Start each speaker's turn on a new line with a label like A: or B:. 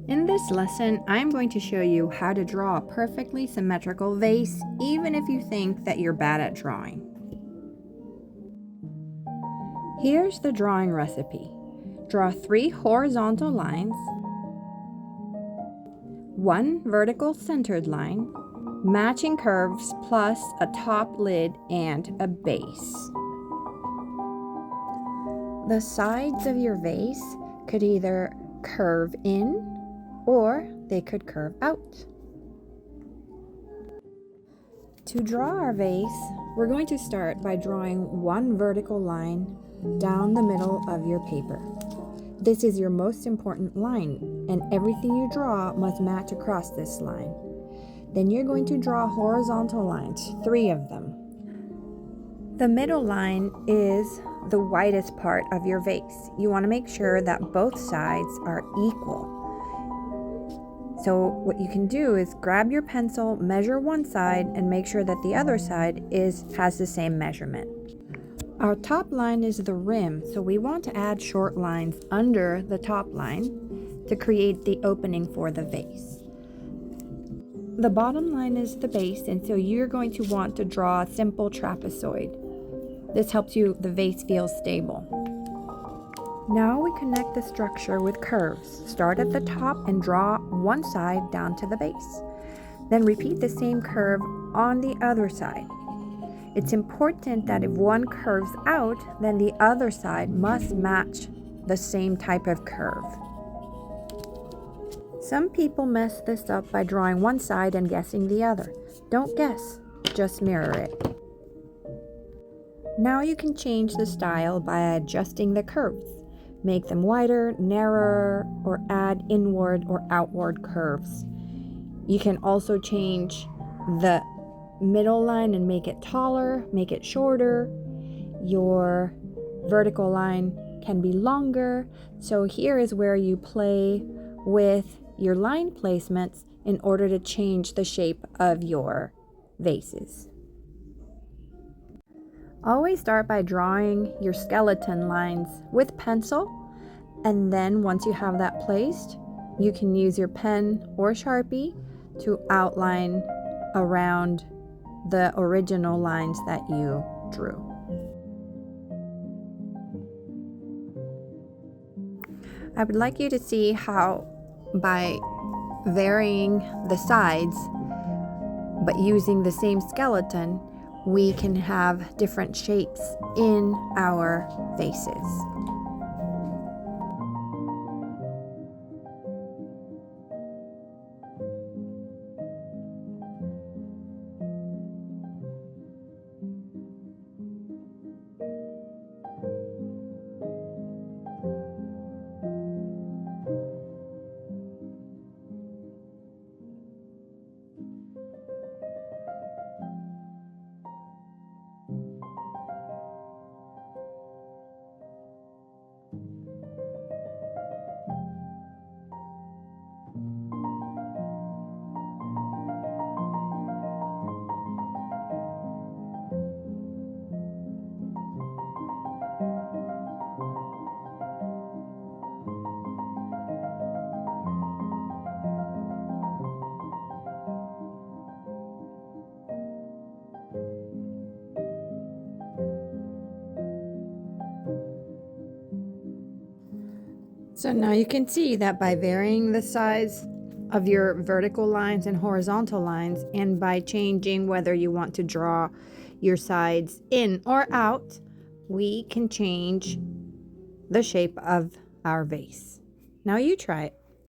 A: In this lesson, I'm going to show you how to draw a perfectly symmetrical vase, even if you think that you're bad at drawing. Here's the drawing recipe. Draw 3 horizontal lines, 1 vertical centered line, matching curves plus a top lid and a base. The sides of your vase could either curve in or they could curve out. To draw our vase, we're going to start by drawing 1 vertical line down the middle of your paper. This is your most important line, and everything you draw must match across this line. Then you're going to draw horizontal lines, 3 of them. The middle line is the widest part of your vase. You want to make sure that both sides are equal. So what you can do is grab your pencil, measure one side, and make sure that the other side has the same measurement. Our top line is the rim, so we want to add short lines under the top line to create the opening for the vase. The bottom line is the base, and so you're going to want to draw a simple trapezoid. This helps the vase feel stable. Now we connect the structure with curves. Start at the top and draw one side down to the base. Then repeat the same curve on the other side. It's important that if one curves out, then the other side must match the same type of curve. Some people mess this up by drawing one side and guessing the other. Don't guess, just mirror it. Now you can change the style by adjusting the curves. Make them wider, narrower, or add inward or outward curves. You can also change the middle line and make it taller, make it shorter. Your vertical line can be longer. So here is where you play with your line placements in order to change the shape of your vases. Always start by drawing your skeleton lines with pencil, and then once you have that placed, you can use your pen or Sharpie to outline around the original lines that you drew. I would like you to see how by varying the sides but using the same skeleton, we can have different shapes in our vases. So now you can see that by varying the size of your vertical lines and horizontal lines, and by changing whether you want to draw your sides in or out, we can change the shape of our vase. Now you try it.